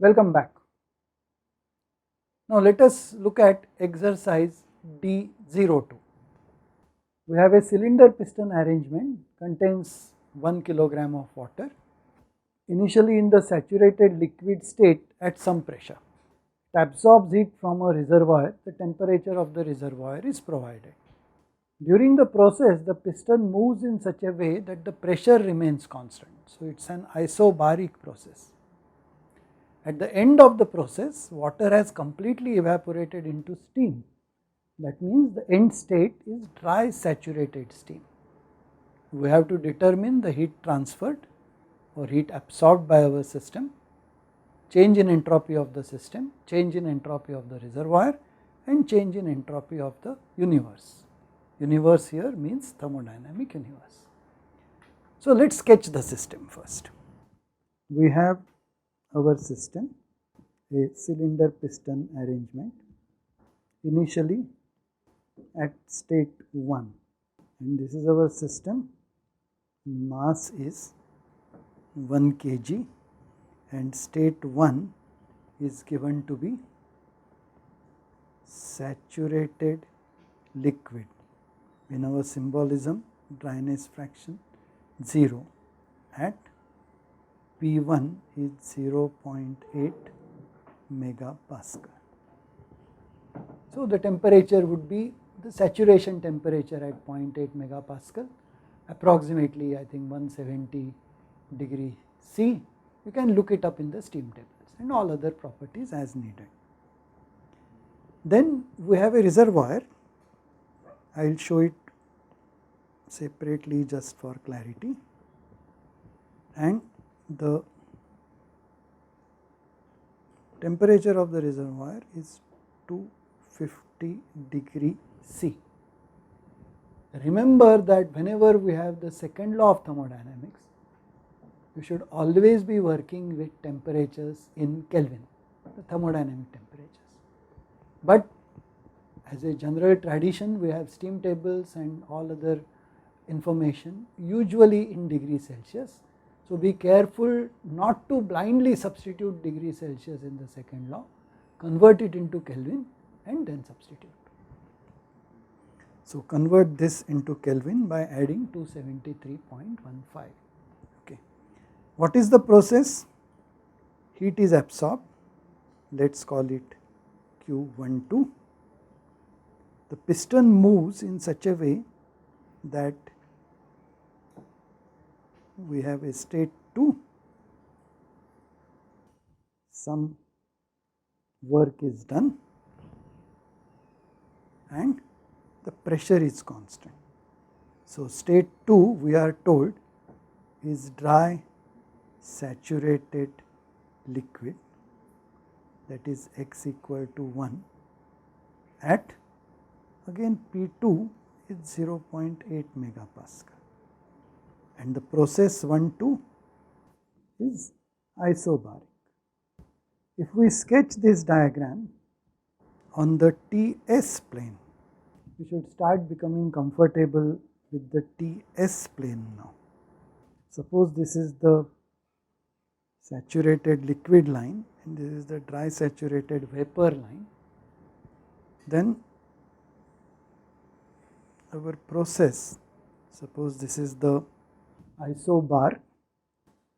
Welcome back. Now let us look at exercise D02. We have a cylinder piston arrangement, contains 1 kilogram of water, initially in the saturated liquid state at some pressure. It absorbs heat from a reservoir. The temperature of the reservoir is provided. During the process, the piston moves in such a way that the pressure remains constant. So it is an isobaric process. At the end of the process, water has completely evaporated into steam. That means the end state is dry saturated steam. We have to determine the heat transferred or heat absorbed by our system, change in entropy of the system, change in entropy of the reservoir, and change in entropy of the universe. Universe here means thermodynamic universe. So let us sketch the system first. We have our system, a cylinder piston arrangement, initially at state 1, and this is our system. Mass is 1 kg and state 1 is given to be saturated liquid. In our symbolism, dryness fraction 0 at P1 is 0.8 megapascal. So the temperature would be the saturation temperature at 0.8 megapascal, approximately I think 170 degree C. You can look it up in the steam tables and all other properties as needed. Then we have a reservoir. I will show it separately just for clarity, and the temperature of the reservoir is 250 degree C. Remember that whenever we have the second law of thermodynamics, you should always be working with temperatures in Kelvin, the thermodynamic temperatures. But as a general tradition, we have steam tables and all other information usually in degree Celsius. So be careful not to blindly substitute degree Celsius in the second law, convert it into Kelvin and then substitute. So convert this into Kelvin by adding 273.15. Okay. What is the process? Heat is absorbed. Let us call it Q12. The piston moves in such a way that we have a state 2, some work is done and the pressure is constant. So state 2 we are told is dry saturated liquid, that is x equal to 1 at again P2 is 0.8 megapascal. And the process 1-2 is isobaric. If we sketch this diagram on the TS plane, we should start becoming comfortable with the TS plane now. Suppose this is the saturated liquid line and this is the dry saturated vapor line. Then our process, suppose this is the isobar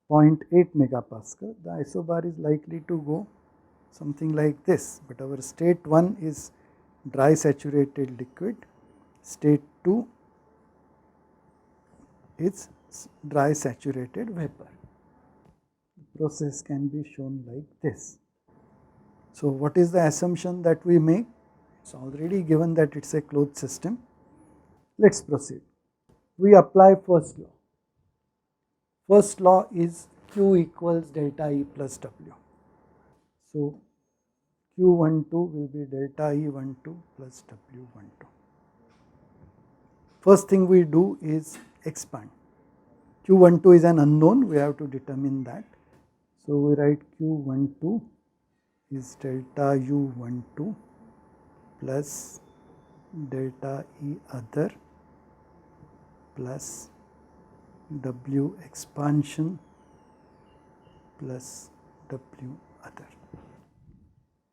0.8 megapascal, the isobar is likely to go something like this, but our state 1 is dry saturated liquid, state 2 is dry saturated vapor. The process can be shown like this. So what is the assumption that we make? It is already given that it is a closed system. Let us proceed. We apply first law. First law is Q equals delta E plus W. So Q12 will be delta E12 plus W12. First thing we do is expand. Q12 is an unknown, we have to determine that. So we write Q12 is delta U12 plus delta E other plus W expansion plus W other.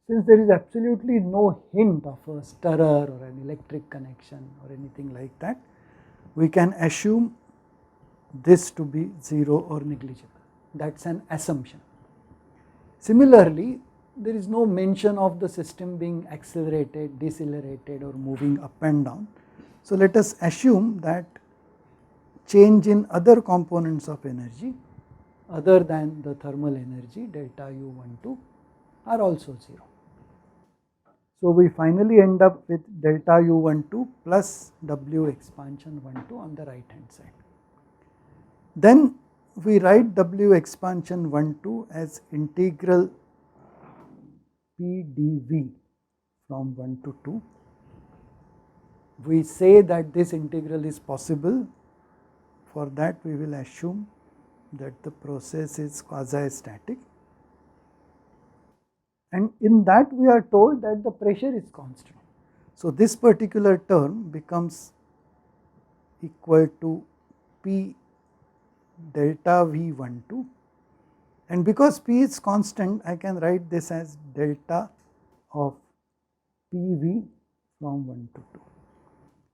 Since there is absolutely no hint of a stirrer or an electric connection or anything like that, we can assume this to be 0 or negligible. That is an assumption. Similarly, there is no mention of the system being accelerated, decelerated or moving up and down. So, let us assume that change in other components of energy other than the thermal energy delta U12 are also 0. So, we finally end up with delta U12 plus W expansion 12 on the right hand side. Then we write W expansion 12 as integral P dV from 1 to 2. We say that this integral is possible. For that we will assume that the process is quasi-static, and in that we are told that the pressure is constant. So, this particular term becomes equal to P delta V12, and because P is constant, I can write this as delta of PV from 1 to 2.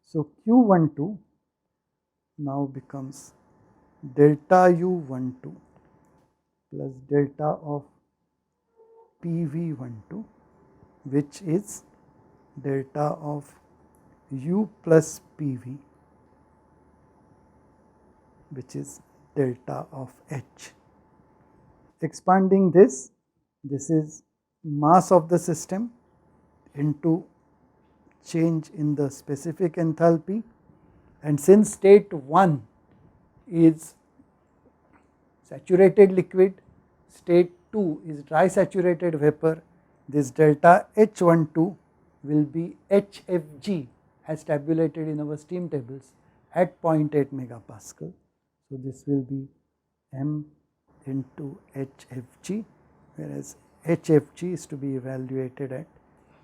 So, Q12 now becomes delta U12 plus delta of PV12, which is delta of U plus PV, which is delta of H. Expanding this is mass of the system into change in the specific enthalpy, and since state 1 is saturated liquid, state 2 is dry saturated vapor, this delta H12 will be HFG as tabulated in our steam tables at 0.8 megapascal. So, this will be M into HFG, whereas HFG is to be evaluated at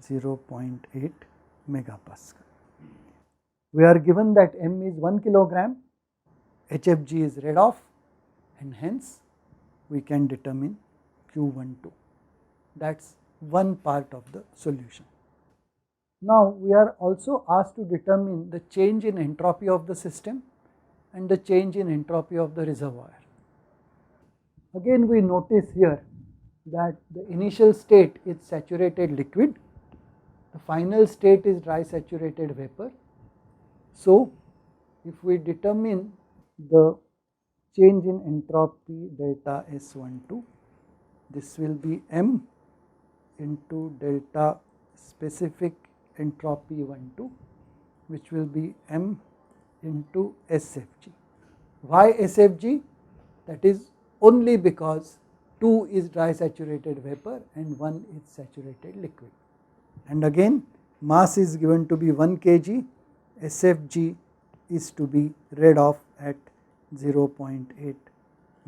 0.8 megapascal. We are given that M is 1 kilogram, HFG is read off, and hence we can determine Q12. That is one part of the solution. Now, we are also asked to determine the change in entropy of the system and the change in entropy of the reservoir. Again, we notice here that the initial state is saturated liquid, the final state is dry saturated vapor. So, if we determine the change in entropy delta S12, this will be M into delta specific entropy 12, which will be M into SFG. Why SFG? That is only because 2 is dry saturated vapor and 1 is saturated liquid. And again, mass is given to be 1 kg, SFG is to be read off at 0.8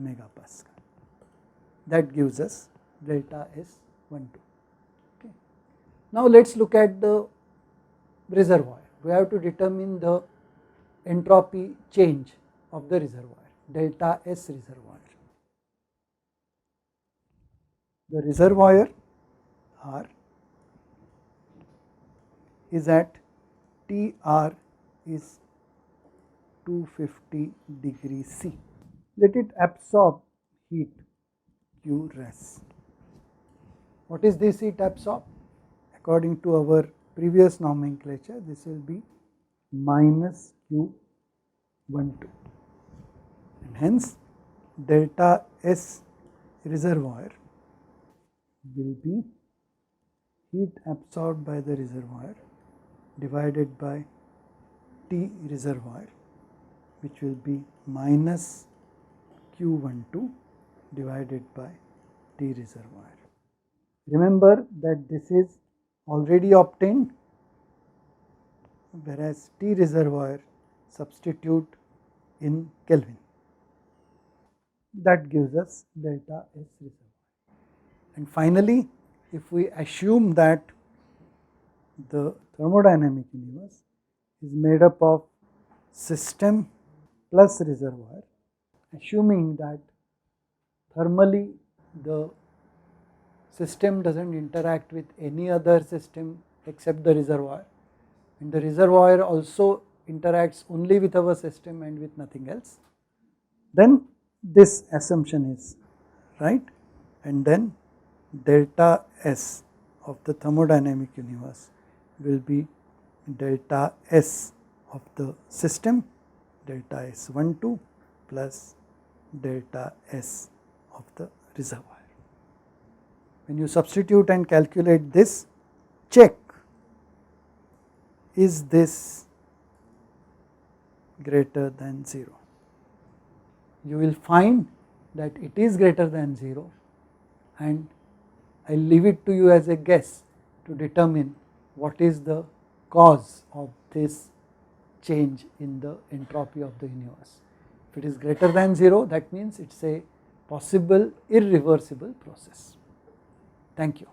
megapascal. That gives us delta S12. Okay. Now, let us look at the reservoir. We have to determine the entropy change of the reservoir, delta S reservoir. The reservoir R is at TR is 250 degrees C. Let it absorb heat Q res. What is this heat absorb? According to our previous nomenclature, this will be minus Q12, and hence delta S reservoir will be heat absorbed by the reservoir divided by T reservoir, which will be minus Q12 divided by T reservoir. Remember that this is already obtained, whereas T reservoir substitute in Kelvin. That gives us delta S reservoir. And finally, if we assume that the thermodynamic universe is made up of system plus reservoir, assuming that thermally the system does not interact with any other system except the reservoir, and the reservoir also interacts only with our system and with nothing else, then this assumption is right, and then delta S of the thermodynamic universe will be delta S of the system, delta S12 plus delta S of the reservoir. When you substitute and calculate this, check, is this greater than 0? You will find that it is greater than 0, and I will leave it to you as a guess to determine what is the cause of this change in the entropy of the universe. If it is greater than 0, that means it is a possible irreversible process. Thank you.